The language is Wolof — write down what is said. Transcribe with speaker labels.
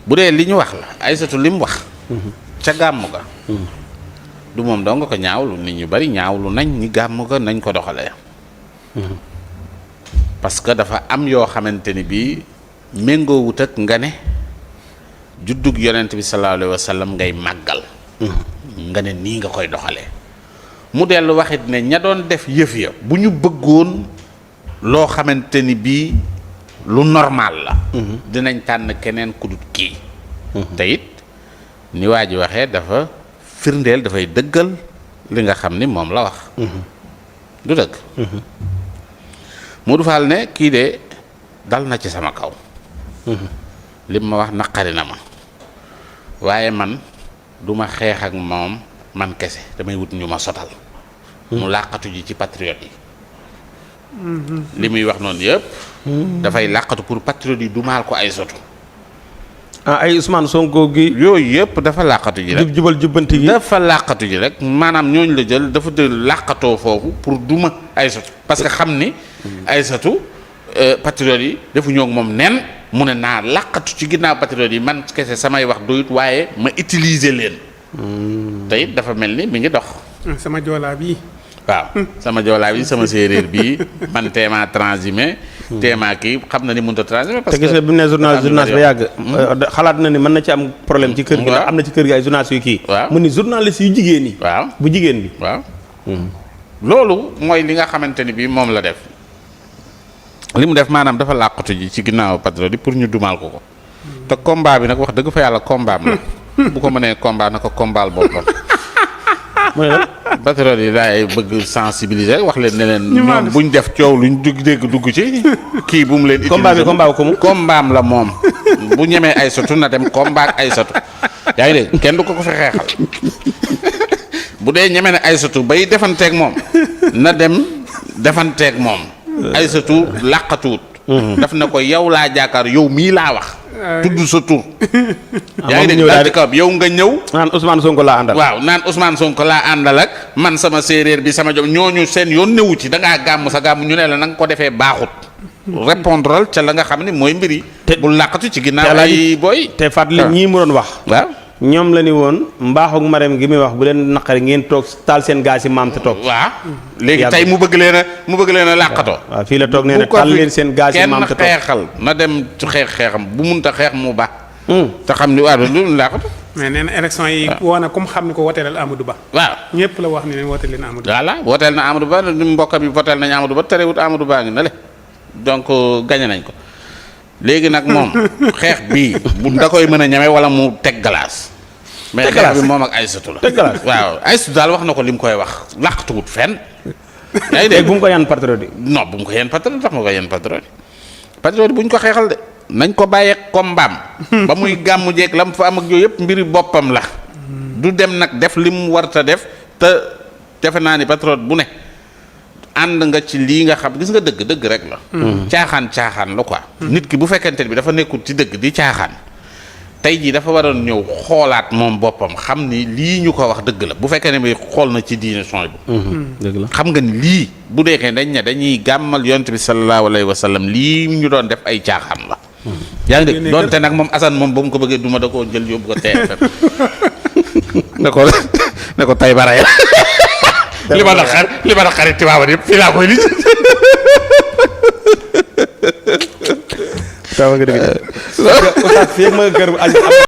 Speaker 1: bu dee li ñu wax la Aysatu li mu wax. ca gàmm ga. du moom doo nga ko ñaawlu nit ñu bari ñaawlu nañ ni gàmm ga nañ ko doxalee. parce que dafa am yoo xamante ni bii méngoowut ak nga ne juddug yonent bi sallallahu alayhi wa sallam ngay màggal. nga ne nii nga koy doxalee. mu dellu waxit ne ña doon def yëf ya bu ñu bëggoon loo xamante ni bii lu normal la. dinañ tànn keneen ku dut kii. te it ni waa ji waxee dafa firndeel dafay dëggal li nga xam ni moom la wax. du dëgg. Modou Fall ne kii de dal na ci sama kaw. lim ma wax naqari na ma waaye man duma xeex ak moom man kese damay wut ñu ma sotal. mu làqatu ji ci patriote yi. li muy wax noonu yëpp. dafay làqatu pour patriote yi du maal ko ay sotu.
Speaker 2: ay Ousmane Sonko gi.
Speaker 1: yooyu yëpp dafa làqatu ji rek
Speaker 2: jubal jubbanti gi.
Speaker 1: dafa làqatu ji rek maanaam ñooñu la jël dafa de làqatoo foofu pour duma ay sotu parce que xam ni. ay sotu patriote yi defu ñoo moom nen mu ne naa làqatu ci ginnaaw patriote yi man kese samay wax doyut waaye ma utiliser leen. te it dafa mel ni mi ngi dox.
Speaker 3: sama joolaa bii.
Speaker 1: waaw sama joolaa bi sama séeréer bii man teema transhumé. teema kii xam na ni mënut a transhumé. parce que
Speaker 2: te gis nga bi mu ne journaliste ba yàgg. xalaat na ni mën na ci am problème ci kër gi. ndax am na ci kër gi ay journaliste yu kii.
Speaker 1: waaw
Speaker 2: mu ni journaliste yu jigéen yi.
Speaker 1: waaw
Speaker 2: bu jigéen bi.
Speaker 1: waaw. loolu mooy li nga xamante ni bii moom la def. li mu def maanaam dafa làqatu ji ci ginnaaw patriote yi pour ñu dumal ko ko. te combat bi nag wax dëgg fa yàlla combat am la. bu ko mënee combat na ko combat boppam.
Speaker 2: mooy lan.
Speaker 1: patriote yi daay bëgg sensibiliser wax leen ne leen. ñoom buñ def coow luñ dégg dugg ci. kii bu mu leen.
Speaker 2: combat bi combat ko mu.
Speaker 1: combat am la moom bu ñemee ay sotu na dem combat ak ay sotu yaa ngi dégg kenn du ko fi xeexal bu dee ñeme ne ay sotu bay defanteeg moom na dem defanteeg moom. ay sotu làqatuut. daf na ko yow laa jaakaar yow mii laa wax. tudd sa tur. yaa ngi dégg daal di kaw yow nga ñëw.
Speaker 2: naan Ousmane Sonko laa àndal.
Speaker 1: waaw naan Ousmane Sonko laa àndal ak man sama séeréer bi sama jom ñooñu seen yoon newu ci da ngaa gàmm sa gàmm ñu ne la na nga ko defee baaxut. répondral ca la nga xam ne mooy mbir yi. bu làqatu ci ginnaaw ay booy.
Speaker 2: te fàttali ñii mu doon wax.
Speaker 1: waaw
Speaker 2: ñoom la ni woon mbaaxu Marème gi muy wax bu leen naqari ngeen toog taal seen gaas yi maam te toog.
Speaker 1: waaw léegi tey mu bëgg leen a làqatoo.
Speaker 2: waaw fii la toog nee na taal leen seen gaas yi maam te toog
Speaker 1: kenn xeexal na dem ci xeexam bu munta xeex mu baax. te xam ni waaw lu làqatu.
Speaker 3: mais nee na élection yi. woo na comme xam ni ko woteelal Amadou Ba.
Speaker 1: waaw
Speaker 3: ñëpp la wax ni leen wooteel leen Amadou Ba.
Speaker 1: voilà wooteel na Amadou Ba mbokkam yi wooteel nañu Amadou Ba terewut Amadou Ba ngi na le donc gagné nañ ko léegi nag moom xeex bii bu da koy mën a ñeme wala mu teg glace. mais xeex bi moom ak Aysatu la.
Speaker 2: teg glace
Speaker 1: waaw Aysatu daal wax na ko li mu koy wax làqatuwut fenn. yaa ngi
Speaker 2: dégg bu mu ko yan patriote yi.
Speaker 1: non bu mu ko yenn patriote tax nga ko yenn patriote bu ñu ko xeexal de nañ ko bàyyeeg kombaam. ba muy gàmmu jeeg la mu fa am ak yooyu yëpp mbiri boppam la. du dem nag def li mu warta def te defe naa ni patriote bu ne. ànd nga ci lii nga xam gis nga dëgg rek la. caaxaan la quoi. nit ki bu fekkente bi dafa nekkul ci dëgg di caaxaan. tey jii dafa waroon ñëw xoolaat moom boppam xam ni lii ñu ko wax dëgg la bu fekkee ne bi xool na ci diine son bu.
Speaker 2: dëgg la
Speaker 1: xam nga ni lii bu deekee dañ ne dañuy gàmmal yonent bi sallallahu alayhi wa sallam lii ñu doon def ay caaxaan la. yaa ngi dégg doonte nag moom Assane moom ba mu ko bëggee duma da koo jël yóbbu ko TFM ne ko tay bara ya li ma la xarit Tiwaawan yëpp fii laa koy li
Speaker 2: taw nga dëgg. Oustaz fii ak ma kër